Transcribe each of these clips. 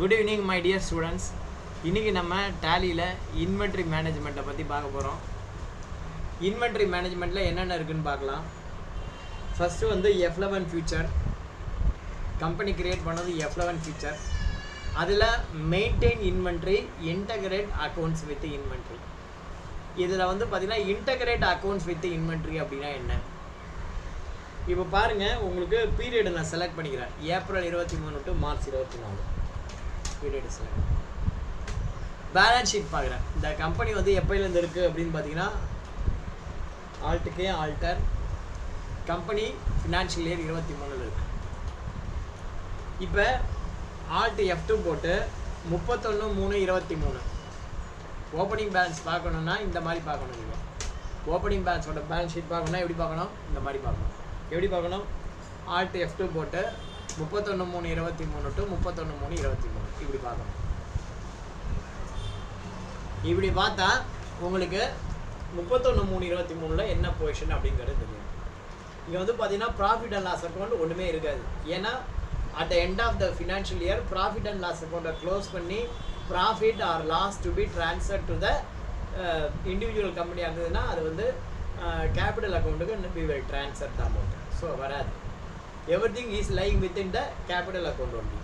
Good evening my dear students. இன்றைக்கி நம்ம டேலியில் inventory மேனேஜ்மெண்ட்டை பற்றி பார்க்க போகிறோம். இன்வென்ட்ரி மேனேஜ்மெண்ட்டில் என்னென்ன இருக்குதுன்னு பார்க்கலாம். ஃபஸ்ட்டு வந்து F11 ஃபியூச்சர் கம்பெனி க்ரியேட் பண்ணது F11 ஃபியூச்சர். அதில் maintain inventory, integrate accounts with inventory. இதில் வந்து பார்த்திங்கன்னா இன்டகிரேட் அக்கௌண்ட்ஸ் வித் இன்வென்ட்ரி அப்படின்னா என்ன? இப்போ பாருங்கள், உங்களுக்கு பீரியடு நான் செலக்ட் பண்ணிக்கிறேன். April 23 to March 24 period select. Balance sheet பார்க்குறேன். இந்த கம்பெனி வந்து எப்போலேருந்து இருக்குது அப்படின்னு பார்த்தீங்கன்னா ஆல்டர் கம்பெனி ஃபினான்ஷியல் இயர் 23 இருக்குது. இப்போ F2 போட்டு 31/3/23 ஓப்பனிங் பேலன்ஸ் பார்க்கணுன்னா இந்த மாதிரி பார்க்கணும். நீங்கள் ஓப்பனிங் பேலன்ஸோட பேலன்ஸ் ஷீட் பார்க்கணுன்னா எப்படி பார்க்கணும்? இந்த மாதிரி பார்க்கணும். எப்படி பார்க்கணும்? F2 போட்டு 31/3/23 டு 31/3/23 இப்படி பார்க்கணும். இப்படி பார்த்தா உங்களுக்கு 31/3/23 என்ன பொசிஷன் அப்படிங்கிறது தெரியும். இங்கே வந்து பார்த்தீங்கன்னா ப்ராஃபிட் அண்ட் லாஸ் அக்கௌண்ட் ஒன்றுமே இருக்காது. ஏன்னா at the end of the financial year profit and loss அக்கௌண்ட்டை க்ளோஸ் பண்ணி profit or loss to be transfer to the individual company இருந்ததுன்னா அது வந்து கேபிட்டல் அக்கௌண்ட்டுக்கு we will transfer the amount. So வராது. Everything is lying within the capital account only.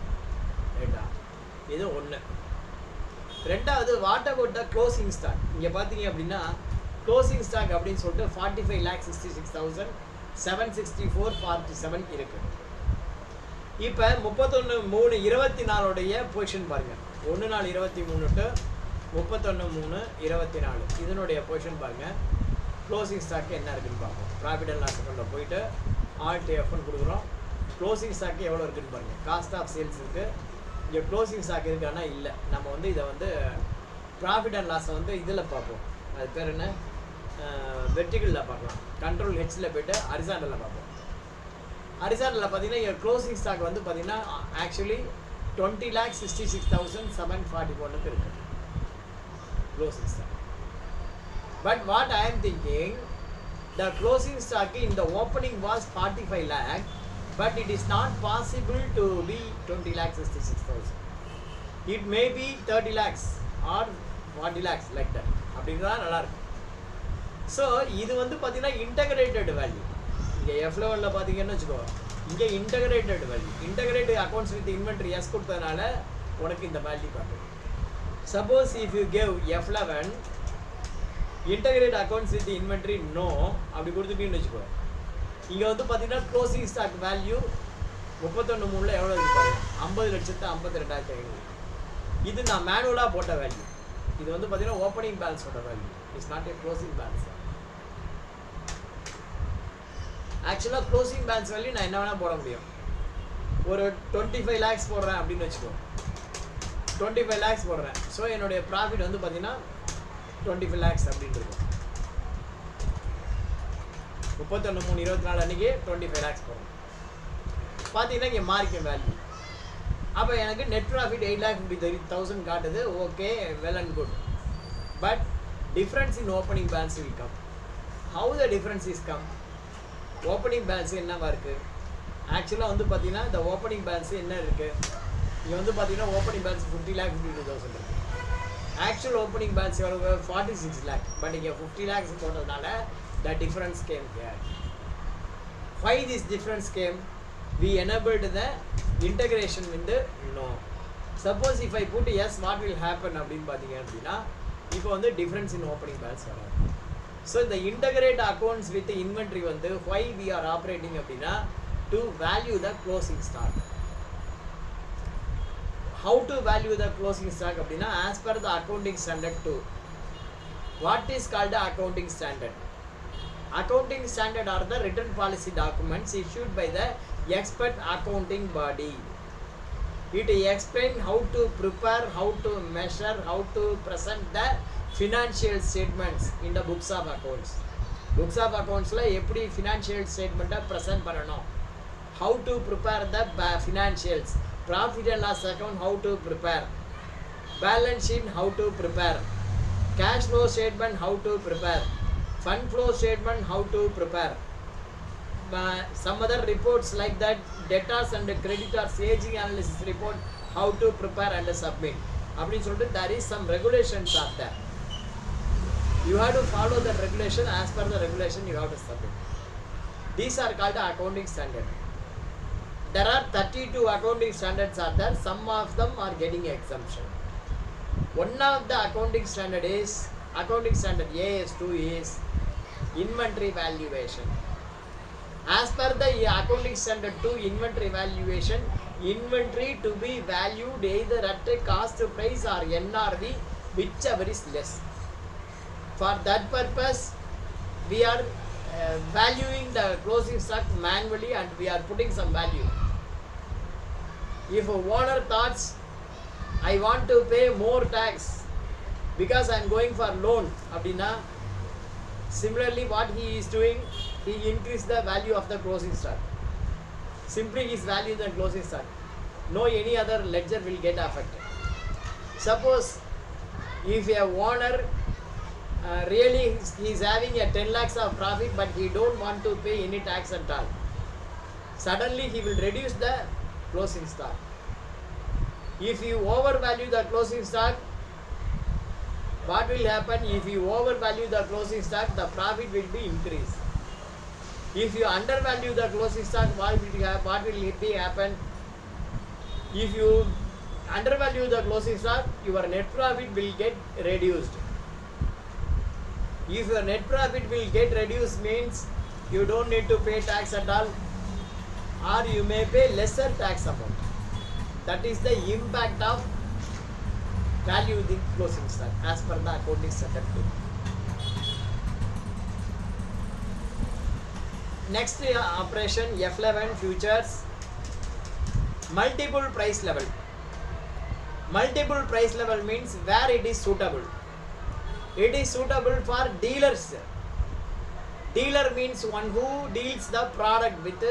ரைட்டா? இது ஒன்று. ரெண்டாவது, what about the closing stock? இங்கே பார்த்தீங்க அப்படின்னா க்ளோசிங் ஸ்டாக் அப்படின்னு சொல்லிட்டு 45,66,764.47 இருக்குது. இப்போ 31/3/24 பொசிஷன் பாருங்கள். 1/4/23 டு 31/3/24 இதனுடைய பொசிஷன் பாருங்கள். க்ளோசிங் ஸ்டாக்கு என்ன இருக்குதுன்னு பார்ப்போம். ப்ராஃபிட் அண்ட் லாஸ் அக்கௌண்ட்டில் போயிட்டு F1 கொடுக்குறோம். க்ளோசிங் ஸ்டாக்கு எவ்வளோ இருக்குதுன்னு பாருங்கள். காஸ்ட் ஆஃப் சேல்ஸ் இருக்குது. இங்கே க்ளோசிங் ஸ்டாக் இருக்கானா? இல்லை. நம்ம வந்து இதை வந்து ப்ராஃபிட் அண்ட் லாஸை வந்து இதில் பார்ப்போம். அது பேர் என்ன? வெர்டிகலில் பார்க்கலாம். கண்ட்ரோல் ஹெச்சில் போய்ட்டு ஹரிசாண்டலில் பார்ப்போம். ஹரிசாண்டலில் பார்த்தீங்கன்னா இங்கே க்ளோசிங் ஸ்டாக் வந்து பார்த்தீங்கன்னா ஆக்சுவலி 20,66,744 இருக்குது closing stock. But what I am thinking, the closing stock in the opening was 45 lakh, but it is not possible to be 20,66,000. It may be 30 lakhs or 40 lakhs like that. அப்படிங்கிறதா நல்லாயிருக்கும். So இது வந்து பார்த்தீங்கன்னா integrated value. இங்கே F11 பார்த்தீங்கன்னு வச்சுக்கோ, இங்கே integrated value. Integrated accounts with inventory yes கொடுத்ததுனால உனக்கு இந்த வேல்யூ காட்டும். Suppose if you gave F11 integrate accounts with inventory no அப்படி கொடுத்துட்டீங்கன்னு வச்சுக்கோ, இங்கே வந்து பார்த்தீங்கன்னா க்ளோசிங் ஸ்டாக் வேல்யூ 31/3 எவ்வளோ இருப்பாங்க? 50,52,500. இது நான் மேனுவலாக போட்ட வேல்யூ. இது வந்து பார்த்தீங்கன்னா ஓப்பனிங் பேலன்ஸோட value. It's not a closing balance. ஆக்சுவலாக க்ளோசிங் பேலன்ஸ் வேல்யூ நான் என்ன வேணால் போட முடியும். ஒரு 25 lakhs போடுறேன் அப்படின்னு வச்சுக்கோ, 25 lakhs போடுறேன். ஸோ என்னுடைய ப்ராஃபிட் வந்து பார்த்தீங்கன்னா 25 lakhs அப்படின்னு இருக்கும். 31/3/24 அன்றைக்கி 25 lakhs போடுறோம். பார்த்தீங்கன்னா இங்கே மார்க்கெட் வேல்யூ. அப்போ எனக்கு நெட் ப்ராஃபிட் 8,53,000 காட்டுது. Okay, well and good. But difference in opening balance will come. How the difference is come? Opening balance என்னவா இருக்குது? ஆக்சுவலாக வந்து பார்த்தீங்கன்னா இந்த ஓப்பனிங் பேலன்ஸ் என்ன இருக்குது? இங்கே வந்து பார்த்தீங்கன்னா ஓப்பனிங் பேலன்ஸ் 50,52,000 இருக்குது. ஆக்சுவல் ஓப்பனிங் பேலன்ஸ் எவ்வளவு? 46 lakh. பட் இங்கே 50 lakhs போட்டதுனால the difference game here. Why this difference came? We enabled the integration with the no. Suppose if I put yes, what will happen அப்படின்னு பார்த்தீங்க அப்படின்னா இப்போ வந்து difference இன் opening balance வராது. So இந்த இன்டகிரேட் அக்கௌண்ட்ஸ் வித் இன்வென்ட்ரி வந்து why we are operating அப்படின்னா to value the closing stock. How to value the closing stock அப்படின்னா as per the accounting standard 2. What is called the accounting standard? Accounting standard are the written policy documents issued by the expert accounting body. It explains how to prepare, how to measure, how to present the financial statements in the books of accounts. Books of accountsல எப்படி financial statement-ஐ present பண்ணணும், how to prepare the financials, profit and loss account how to prepare, balance sheet how to prepare, cash flow statement how to prepare, fund flow statement how to prepare, some other reports like that, debtors and creditors aging analysis report how to prepare and submit. அப்படின்னு சொல்லிட்டு there is some regulations are there. You have to follow the regulation. As per the regulation you have to submit. These are called accounting standard. There are 32 accounting standards are there. Some of them are getting exemption. One of the accounting standard is accounting standard AS2 is inventory valuation. As per the accounting standard 2 inventory valuation, inventory to be valued either at a cost price or NRV, whichever is less. For that purpose we are valuing the closing stock manually and we are putting some value. If a owner thoughts I want to pay more tax because I am going for loan abdina, similarly what he is doing, he increase the value of the closing stock. Simply his value the closing stock, no any other ledger will get affected. Suppose if a owner really he is having a 10 lakhs of profit but he don't want to pay any tax at all, suddenly he will reduce the closing stock. If you overvalue the closing stock, what will happen? If you overvalue the closing stock, the profit will be increased. If you undervalue the closing stock, what will it be happen? If you undervalue the closing stock, your net profit will get reduced. If your net profit will get reduced means you don't need to pay tax at all, or you may pay lesser tax amount. That is the impact of value the closing stock as per the accounting standard 2. Next operation F11 futures, multiple price level. Multiple price level means where it is suitable. It is suitable for dealers. Dealer means one who deals the product with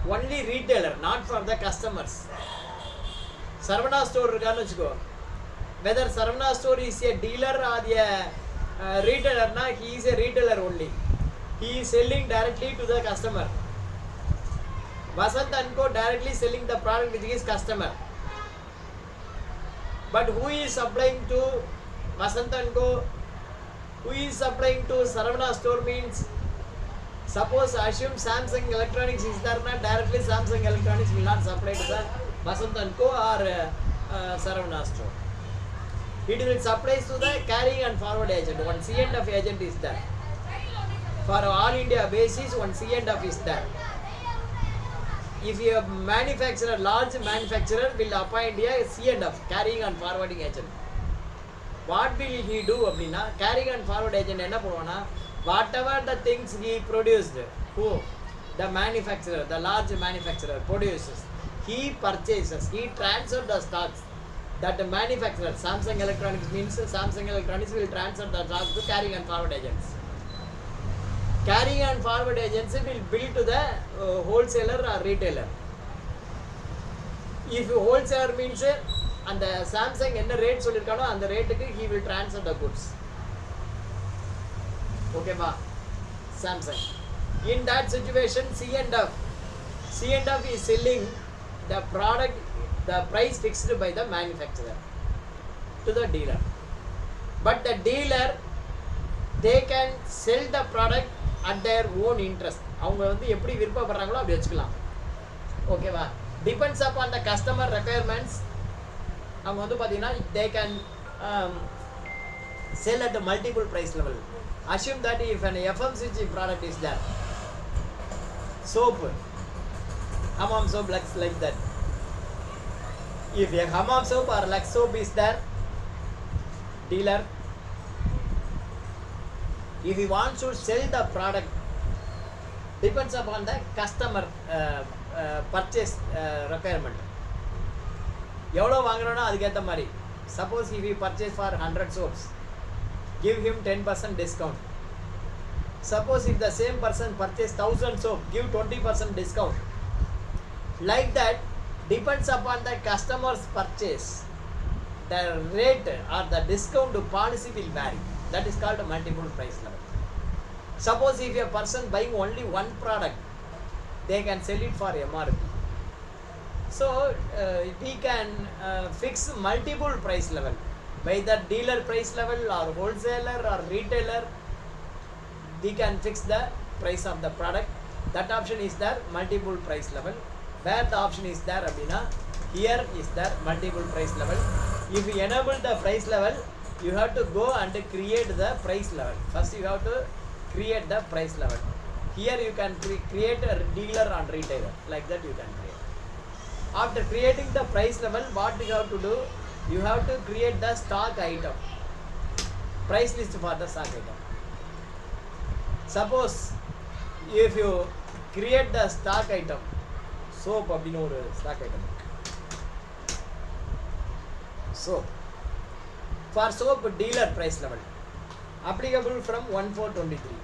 only retailer, not for the customers. Saravana store irukanu vechuko, whether Saravana store is a dealer or a retailer na, he is a retailer only. He is selling directly to the customer. Vasant & Co directly selling the product with his customer. But who is supplying to Vasant & Co? Who is supplying to Saravana store means, suppose assume Samsung Electronics is there, directly Samsung Electronics will not supply to the Vasant & Co or Saravana store. It will supply to the carrying and forward agent. One C&F agent is there. For all India basis, one C&F is there. If a manufacturer, large manufacturer will appoint a C&F, carrying and forwarding agent. What will he do abdina? Carrying and forward agent enna பண்ணுவானா, whatever the things he produced, who? The manufacturer, the large manufacturer produces, he purchases, he transfers the stocks. That the manufacturer, Samsung Electronics means Samsung Electronics will transfer the stocks to carrying and forward agents. Carrying and forward agents will bill to the wholesaler or retailer. If wholesaler means and the Samsung என்ன rate சொல்லிருக்கானோ அந்த ரேட்டுக்கு he will transfer the goods. Okay ba? Samsung. In that situation, C&F is selling the product, the price fixed by the manufacturer to the dealer. But the dealer, they can sell the product at their own interest. அவங்க வந்து எப்படி விருப்பப்படுறாங்களோ அப்படி வச்சுக்கலாம். ஓகேவா? Depends upon the customer requirements. அவங்க வந்து பார்த்தீங்கன்னா they can sell at a multiple price level. Assume that if an FMCG product is there, soap, hammam soap like that. If a hammam soap or Lux soap is there, dealer, if he wants to sell the product, depends upon the customer purchase requirement. எவ்வளோ வாங்குறோன்னா அதுக்கேற்ற மாதிரி. Suppose if he purchase for 100 soaps, give him 10% discount. Suppose if the same person purchase 1000 soap, give 20% discount. Like that, depends upon the customer's purchase, the rate or the discount policy will vary. That is called a multiple price level. Suppose if a person buying only one product, they can sell it for MRP. So we can fix multiple price level, whether dealer price level or wholesaler or retailer. We can fix the price of the product. That option is there, multiple price level. Where the option is there abhina, here is there multiple price level. If you enable the price level, you have to go and create the price level. First you have to create the price level. Here you can create a dealer and retailer, like that you can create. After creating the price level, what you have to do, you have to create the stock item, price list for the stock item. Suppose if you create the stock item, soap அப்படின்னு ஒரு stock item. So for soap dealer price level applicable from 1423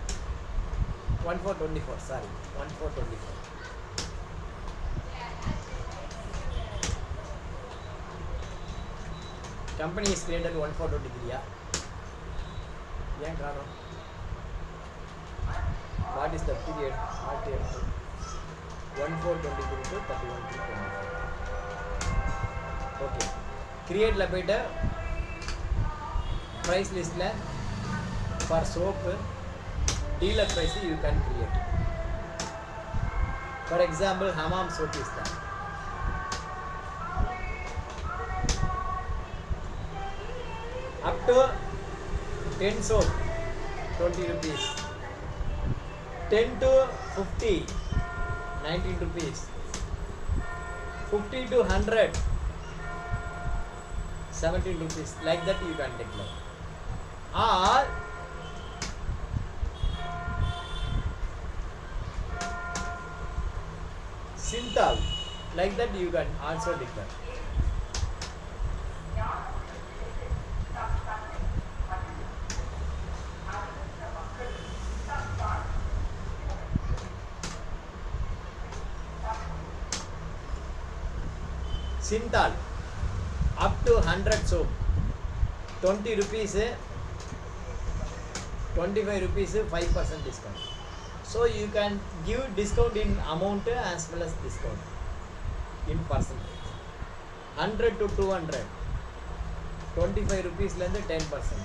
1424 sorry 1424. Company is created 1423 ஏன் காணோம்? What is the period? 1423 to 31/3/24. Okay. Create la போய்ட்டு price list la for soap dealer price you can create. For example, hammam soap is there. Up to 10 soap 20 rupees, 10 to 50 19 rupees, 50 to 100 17 rupees, like that you can declare. Or Synthol, like that you can also declare. Synthol up to 100 soap 20 rupees 25 rupees 5% discount. So you can give discount in amount as well as discount in percentage. 100 to 200 25 rupees lende 10%,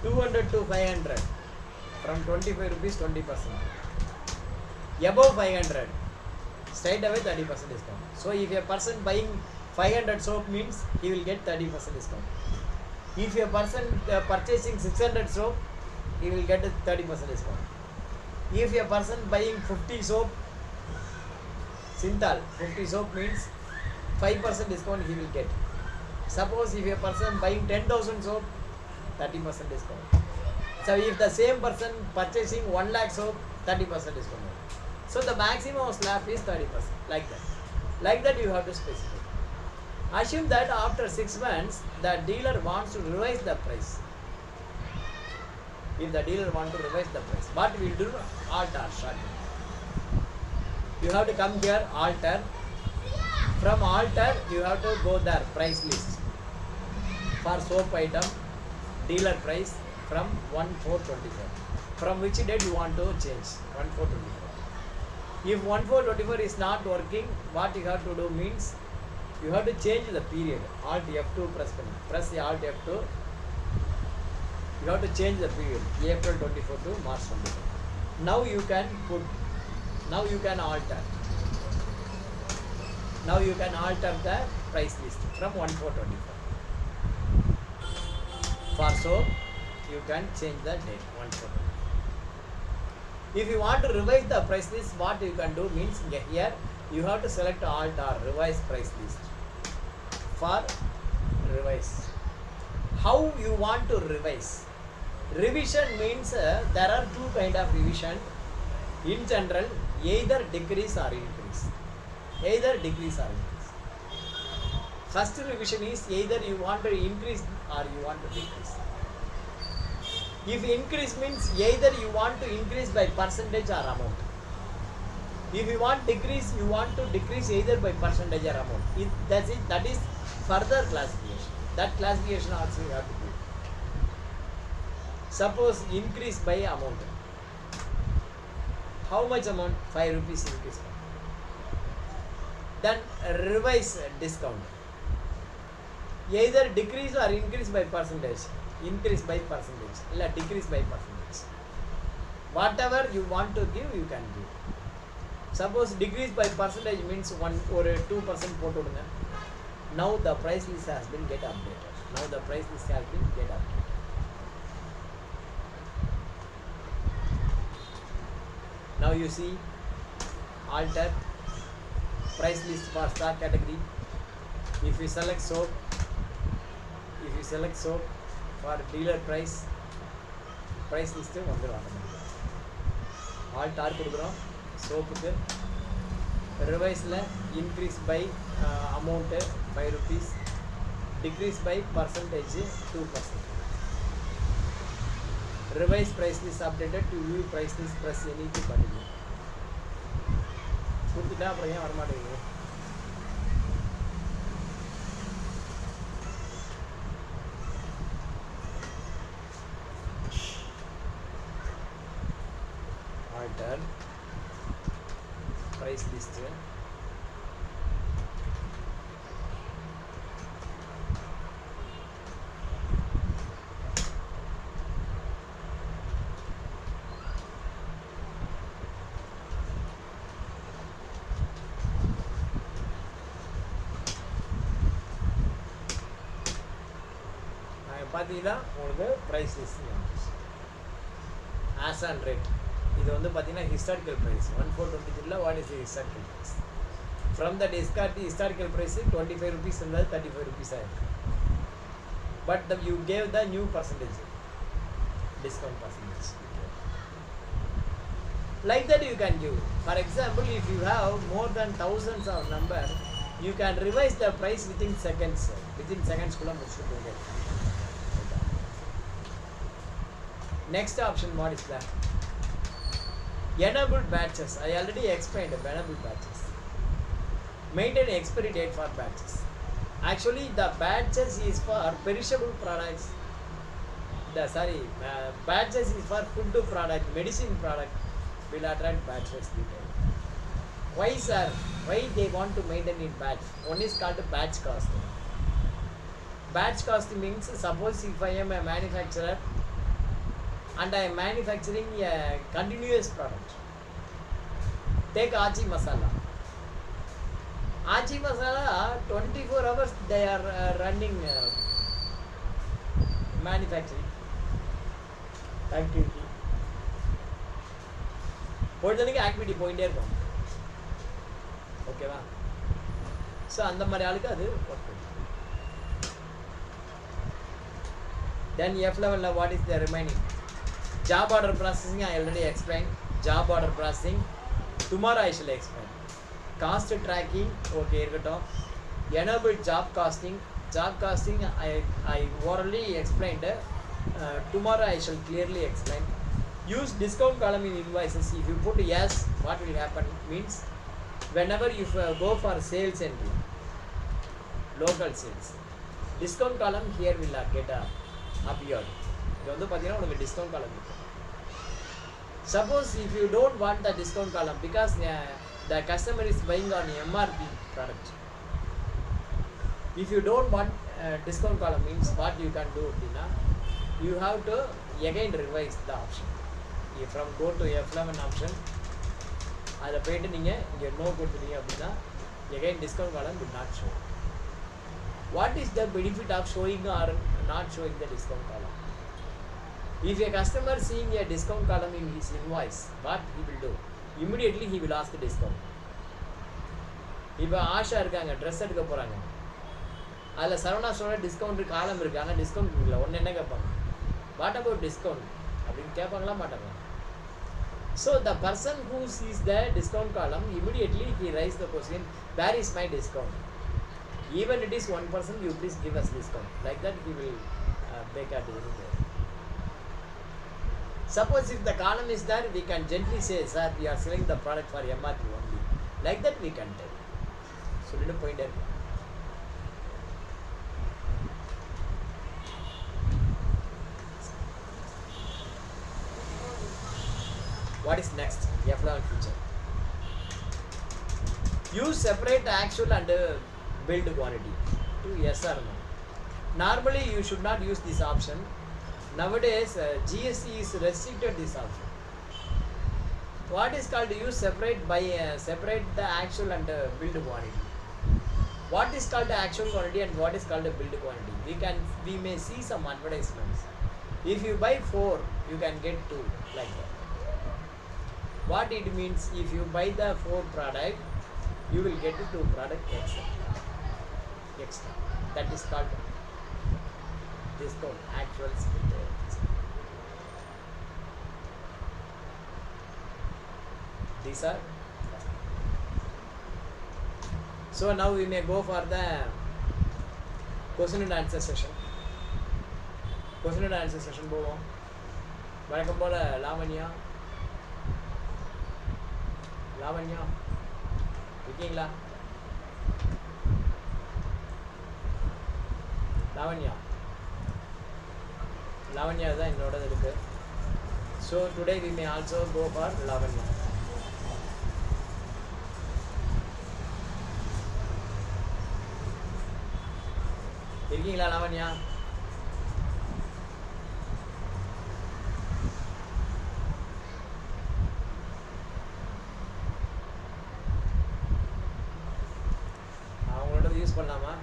200 to 500 from 25 rupees 20%, above 500 straight away 30% discount. So if a person buying 500 soap means he will get 30% discount. If a person purchasing 600 soap, he will get a 30% discount. If a person buying 50 soap, Synthol 50 soap means 5% discount he will get. Suppose if a person buying 10,000 soap, 30% discount. So if the same person purchasing 1 lakh soap, 30% discount. So the maximum slab is 30%, like that. Like that you have to specify. Assume that after 6 months the dealer wants to revise the price. If the dealer wants to revise the price, what we will do? Alter shortly. You have to come here, alter. From alter you have to go there, price list. For soap item, dealer price from 1424. From which date you want to change? 1424. If 1424 is not working, what you have to do means you have to change the period. Alt F2 press the Alt F2. You have to change the period, April 24 to March 24. Now you can put, now you can alter. Now you can alter the price list from 1424. For soap, you can change the date 1424. If you want to revise the price list, what you can do means here you have to select Alt or revise price list. For revise, how you want to revise? Revision means there are two kind of revision. In general, either decrease or increase. Either decrease or increase. First revision is either you want to increase or you want to decrease. If increase means either you want to increase by percentage or amount. If you want decrease, you want to decrease either by percentage or amount. That's it. That is further classification. That classification also you have to do. Suppose increase by amount. How much amount? 5 rupees increase. then revise discount, either decrease or increase by percentage, increase by percentage, illa decrease by percentage, whatever you want to give you can give. Suppose decrease by percentage means 1 or 2% போட்டு விடுங்க. Now the price list has been get updated. Now the price list has been get updated. Now you see alter price list for stock category. If you select soap, for dealer price list வந்துரும் automatically. alt r கொடுக்குறோம் soapக்கு reviseல increase by amount 5 rupees, decrease by percentage 2%. Revise price list updated to view price list press any to continue. கொடுத்துட்டா அப்புறம் ஏன் வரமாட்டேங்குது? alter price list பார்த்தீங்கன்னா உங்களுக்கு price list as and rate. இது வந்து பார்த்தீங்கன்னா historical price 1423 what is historical price from the historical price 25 rupees இருந்தது 35 rupees ஆயிருக்கு. But you gave the new percentage discount percentage. Like that you can give. For example, if you have more than thousands of number, you can revise the price within seconds. Within seconds kulla mudichudunga. Next option what is that? Enable batches. I already explained enable batches. Maintain expiry date for batches. Actually the batches is for perishable products. Batches is for food product, medicine product will attract batches detail. Why sir? Why they want to maintain it batch? One is called batch costing. Batch costing means suppose if I am a manufacturer and I am manufacturing a continuous product. Take Achi Masala. Achi Masala 24 hours they are running manufacturing activity. பொழுதுக்கு activity போயிட்டே இருக்கும். ஓகேவா? So அந்த மாதிரி ஆளுக்கு அது work பண்ணும். Then F11 what is the remaining? Job order processing I already explained. Job order processing tomorrow I shall explain. Cost tracking okay இருக்கட்டும். Enable job costing. Job costing I orally explained. Tomorrow I shall clearly explain. Use discount column in invoices. If you put yes, what will happen means whenever you go for sales entry, local sales, discount column here will get appeared. இது வந்து பார்த்தீங்கன்னா உங்களுக்கு discount காலம் இருக்கு. Suppose if you don't want the discount column because the customer is buying on MRP product. If you don't want discount column means what you can do அப்படின்னா you have to again revise the option. From go to F11 option அதில் போயிட்டு நீங்கள் இங்கே no கொடுத்துட்டீங்க அப்படின்னா again discount column will not show. What is the benefit of showing or not showing the discount column? If a customer seeing a discount column in his invoice, what he will do? Immediately he will ask the discount. இப்போ ஆஷா இருக்காங்க dress எடுக்க போகிறாங்க, அதில் சரவணா ஸ்டோரில் discount காலம் இருக்குது, ஆனால் discount இல்லை. ஒன்று என்ன கேட்பாங்க, வாட் அபவுட் டிஸ்கவுண்ட் அப்படின்னு கேட்பாங்களா மாட்டாங்க. So the person who sees the discount column immediately he raise the question, where is my discount? Even it is 1%, you please give us discount. Like that he will make a decision. Suppose if the column is there, we can gently say, sir, we are selling the product for MRP only. Like that we can tell. So little point there. What is next? F11 feature. Use separate actual and build quantity to yes or no. Normally you should not use this option. Nowadays GST is restricted this option. What is called use separate by separate the actual and build quantity. What is called the actual quantity and what is called the build quantity? We may see some advertisements. If you buy 4, you can get 2 like that. What it means, if you buy the 4 product, you will get 2 product extra. That is called discount, actual split. These are. So now we may go for the question and answer session. Question and answer session போவோம். வழக்கம் போல லாவண்யா இருக்கீங்களா? லாவண்யா தான் என்னோட இருக்கு. So today we may also go for Lavanya. இருக்கீங்களா லாவண்யா? அவங்களோட use பண்ணலாமா?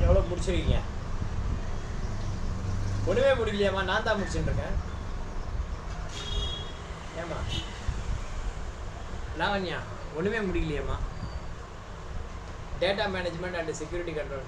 எவ்வளோ முடிச்சிருக்கீங்க? ஒன்றுமே முடிக்கலையாம்மா? நான் தான் முடிச்சுட்டு இருக்கேன். ஏம்மா லாவண்யா ஒன்றுமே முடிக்கலையாம்மா? Data management and security control